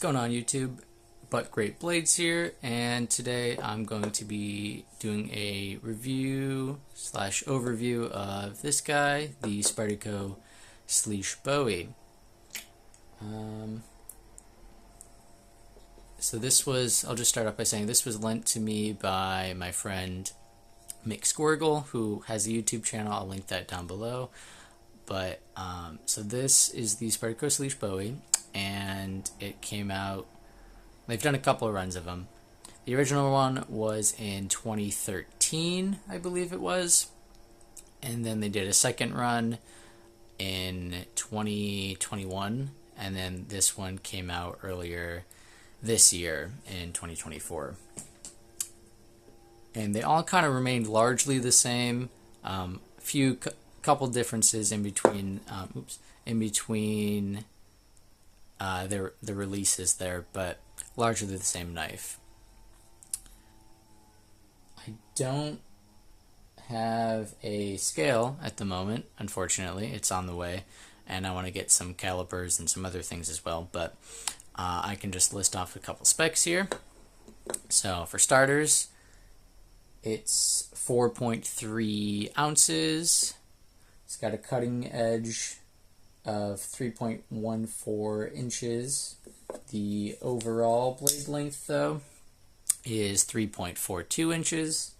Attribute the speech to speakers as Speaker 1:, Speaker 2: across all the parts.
Speaker 1: going on YouTube? But Great Blades here, and today I'm going to be doing a review slash overview of this guy, the Spyderco Slysz Bowie. So this was, I'll just start off by saying this was lent to me by my friend Mick Squirgle, who has a YouTube channel. I'll link that down below. But so this is the Spyderco Slysz Bowie, and it came out. They've done a couple of runs of them. The original one was in 2013, I believe it was, and then they did a second run in 2021, and then this one came out earlier this year in 2024. And they all kind of remained largely the same. Couple differences in between. The releases there, but largely the same knife. I don't have a scale at the moment, unfortunately. It's on the way, and I want to get some calipers and some other things as well, but I can just list off a couple specs here. So for starters, it's 4.3 ounces. It's got a cutting edge of 3.14 inches. The overall blade length, though, is 3.42 inches.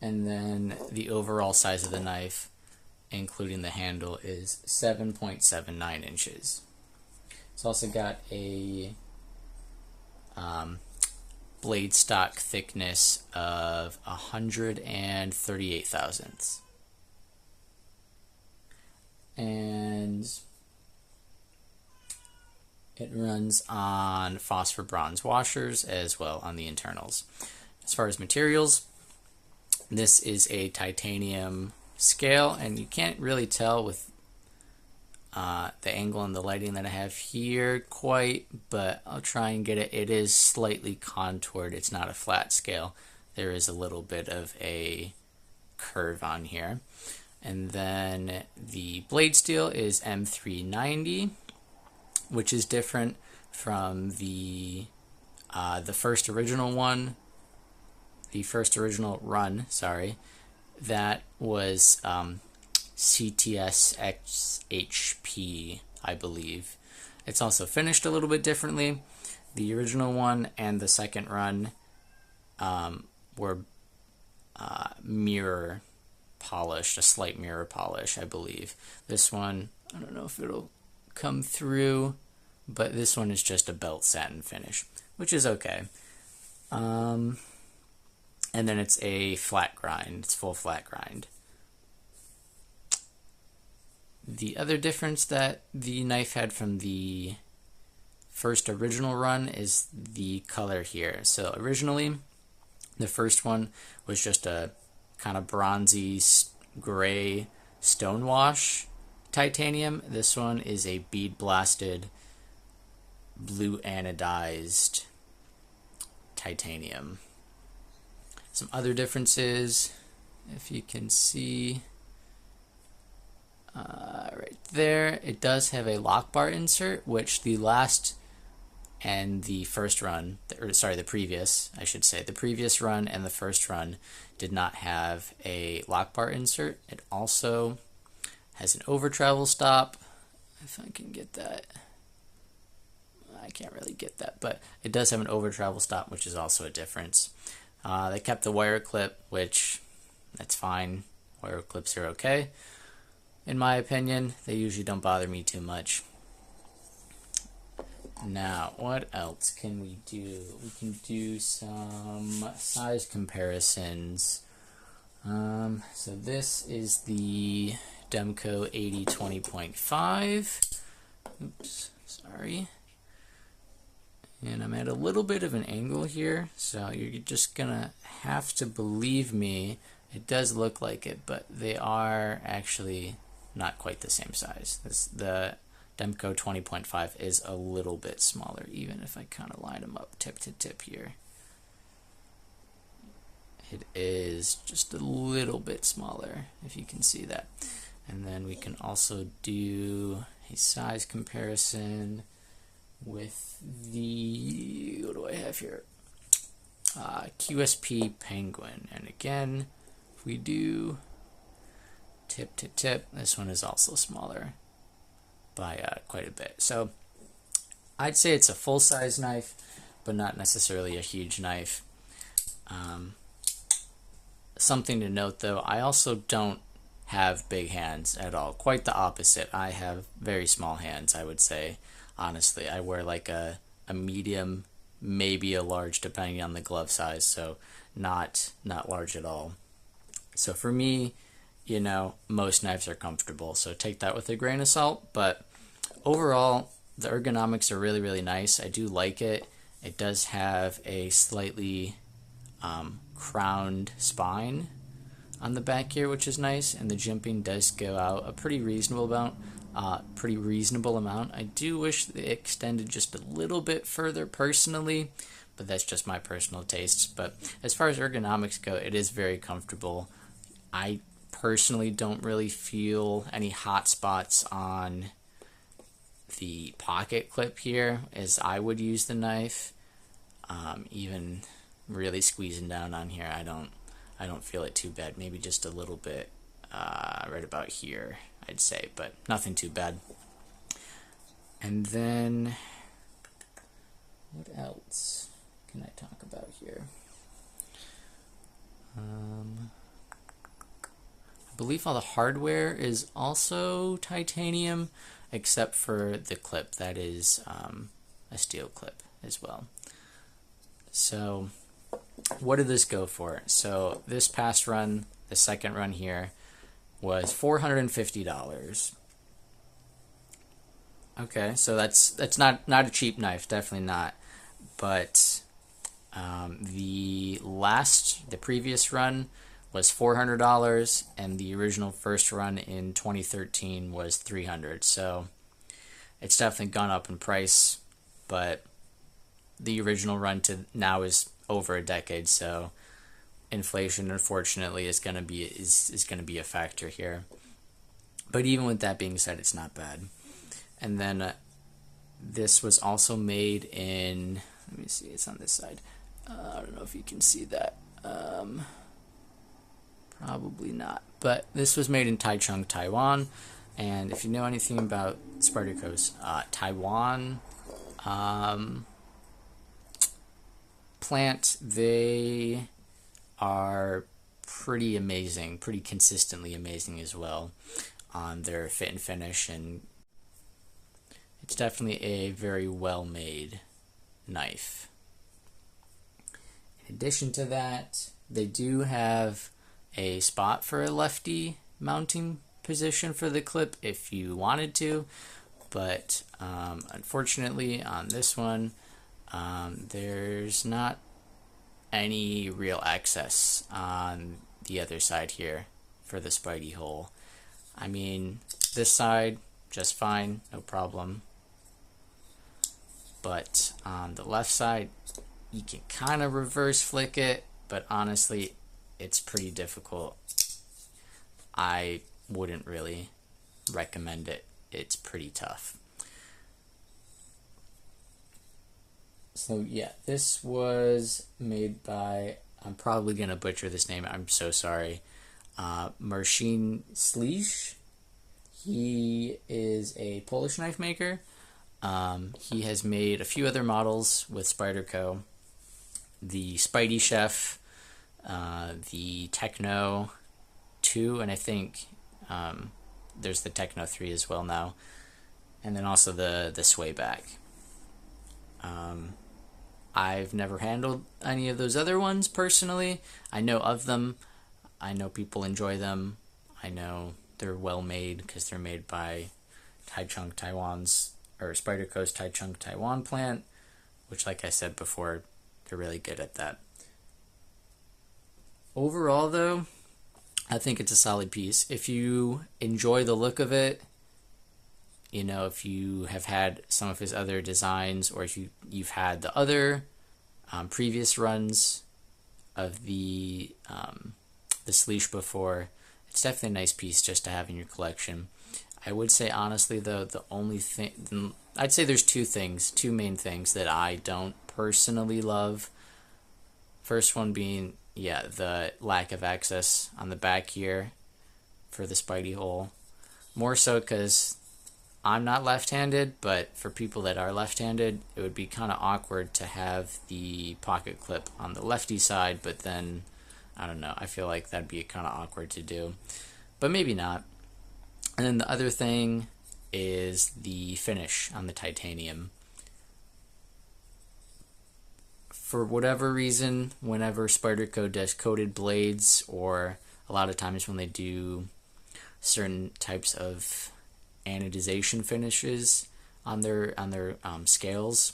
Speaker 1: And then the overall size of the knife, including the handle, is 7.79 inches. It's also got a blade stock thickness of 138 thousandths. And it runs on phosphor bronze washers as well on the internals. As far as materials, this is a titanium scale, and you can't really tell with the angle and the lighting that I have here quite, but I'll try and get it. It is slightly contoured. It's not a flat scale. There is a little bit of a curve on here. And then the blade steel is M390, which is different from the first original one. The first original run, sorry, that was CTS XHP, I believe. It's also finished a little bit differently. The original one and the second run were mirror polished, a slight mirror polish, I believe. This one, I don't know if it'll come through, but this one is just a belt satin finish, which is okay. And then it's a flat grind. It's full flat grind. The other difference that the knife had from the first original run is the color here. So originally, the first one was just a kind of bronzy gray stonewash titanium. This one is a bead blasted blue anodized titanium. Some other differences, if you can see right there, it does have a lock bar insert, which the last and the first run, the previous run and the first run did not have a lock bar insert. It also has an over travel stop, if I can get that. I can't really get that, but it does have an over travel stop, which is also a difference. They kept the wire clip, which that's fine. Wire clips are okay, in my opinion. They usually don't bother me too much. Now, what else can we do? We can do some size comparisons. So this is the Demco 80-20.5. Oops, sorry. And I'm at a little bit of an angle here, so you're just gonna have to believe me. It does look like it, but they are actually not quite the same size. The Demco 20.5 is a little bit smaller, even if I kind of line them up tip to tip here. It is just a little bit smaller, if you can see that. And then we can also do a size comparison with the, what do I have here? QSP Penguin. And again, if we do tip, tip, tip, this one is also smaller by quite a bit. So I'd say it's a full-size knife, but not necessarily a huge knife. Something to note though, I also don't have big hands at all. Quite the opposite. I have very small hands, I would say. Honestly, I wear like a medium, maybe a large, depending on the glove size, so not large at all. So for me, you know, most knives are comfortable, so take that with a grain of salt, but overall, the ergonomics are really, really nice. I do like it. It does have a slightly crowned spine on the back here, which is nice, and the jimping does go out a pretty reasonable amount. I do wish it extended just a little bit further personally, but that's just my personal tastes. But as far as ergonomics go, it is very comfortable. I personally don't really feel any hot spots on the pocket clip here as I would use the knife. Even really squeezing down on here, I don't feel it too bad. Maybe just a little bit right about here, I'd say, but nothing too bad. And then what else can I talk about here? I believe all the hardware is also titanium, except for the clip. That is a steel clip as well. So what did this go for? So this past run, the second run here, was $450. Okay, so that's not a cheap knife, definitely not. But the previous run was $400, and the original first run in 2013 was $300. So it's definitely gone up in price, but the original run to now is over a decade, so inflation unfortunately is going to be a factor here. But even with that being said, it's not bad. And then this was also made in, let me see, it's on this side. I don't know if you can see that. Probably not. But this was made in Taichung, Taiwan. And if you know anything about Spyderco's Taiwan plant, they are pretty amazing, pretty consistently amazing as well on their fit and finish, and it's definitely a very well made knife. In addition to that, they do have a spot for a lefty mounting position for the clip if you wanted to, but unfortunately on this one there's not any real access on the other side here for the Spidey hole. I mean, this side just fine, no problem, but on the left side you can kind of reverse flick it, but honestly it's pretty difficult. I wouldn't really recommend it. It's pretty tough. So yeah, this was made by, I'm probably going to butcher this name, I'm so sorry, Marcin Slysz. He is a Polish knife maker. He has made a few other models with Spyderco. The Spidey Chef, the Techno 2, and I think there's the Techno 3 as well now, and then also the Swayback. I've never handled any of those other ones personally. I know of them. I know people enjoy them. I know they're well made because they're made by Taichung Taiwan's, or Spyderco's Taichung Taiwan plant, which, like I said before, they're really good at that. Overall though, I think it's a solid piece. If you enjoy the look of it, you know, if you have had some of his other designs, or if you've had the other previous runs of the Slysz before, it's definitely a nice piece just to have in your collection. I would say honestly though, the only thing, I'd say there's two main things that I don't personally love. First one being, yeah, the lack of access on the back here for the Spidey hole. More so because I'm not left-handed, but for people that are left-handed, it would be kind of awkward to have the pocket clip on the lefty side, but then, I don't know, I feel like that'd be kind of awkward to do. But maybe not. And then the other thing is the finish on the titanium. For whatever reason, whenever Spyderco does coated blades, or a lot of times when they do certain types of anodization finishes on their scales,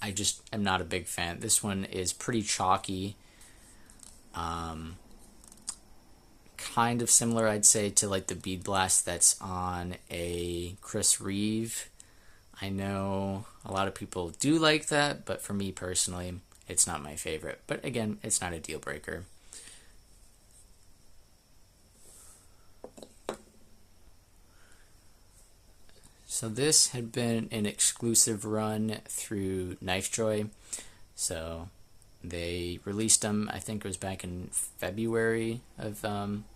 Speaker 1: I just am not a big fan. This one is pretty chalky, kind of similar, I'd say, to like the bead blast that's on a Chris Reeve. I know a lot of people do like that, but for me personally, it's not my favorite. But again, it's not a deal breaker. So this had been an exclusive run through KnifeJoy. So they released them, I think it was back in February of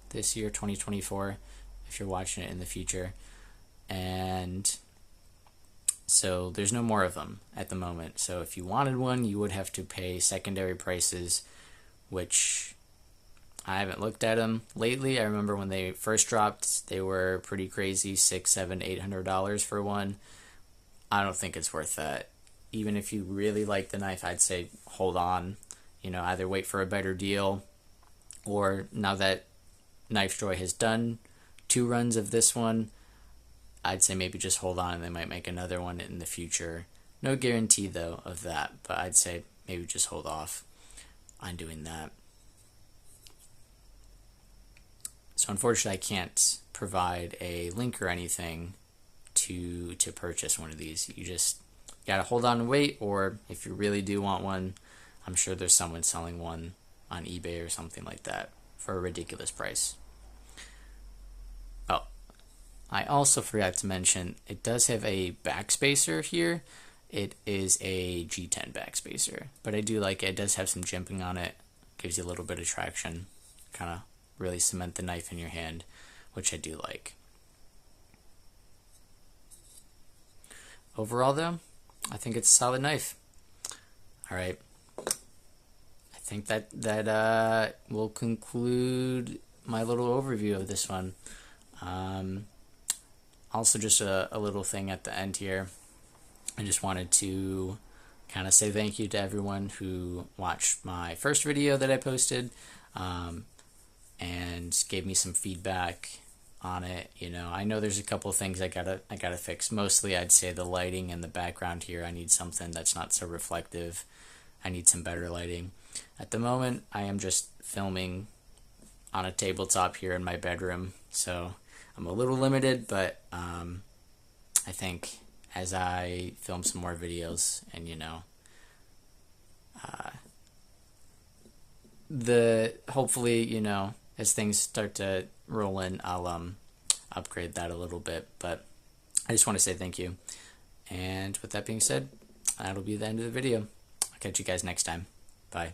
Speaker 1: this year, 2024, if you're watching it in the future. And so there's no more of them at the moment. So if you wanted one, you would have to pay secondary prices, which I haven't looked at them lately. I remember when they first dropped, they were pretty crazy, $600, $700, $800 for one. I don't think it's worth that. Even if you really like the knife, I'd say hold on. You know, either wait for a better deal, or now that KnifeJoy has done 2 runs of this one, I'd say maybe just hold on and they might make another one in the future. No guarantee though of that, but I'd say maybe just hold off on doing that. So unfortunately I can't provide a link or anything to purchase one of these. You just gotta hold on and wait, or if you really do want one, I'm sure there's someone selling one on eBay or something like that for a ridiculous price. Oh, I also forgot to mention, it does have a backspacer here. It is a G10 backspacer, but I do like it. It does have some jimping on it. Gives you a little bit of traction, kind of really cement the knife in your hand, which I do like. Overall though, I think it's a solid knife. Alright, I think that will conclude my little overview of this one. Also just a little thing at the end here. I just wanted to kind of say thank you to everyone who watched my first video that I posted, and gave me some feedback on it. You know, I know there's a couple of things I gotta fix. Mostly I'd say the lighting and the background here. I need something that's not so reflective. I need some better lighting. At the moment I am just filming on a tabletop here in my bedroom, so I'm a little limited, but I think as I film some more videos and, you know, hopefully, you know, as things start to roll in, I'll upgrade that a little bit. But I just want to say thank you. And with that being said, that'll be the end of the video. I'll catch you guys next time. Bye.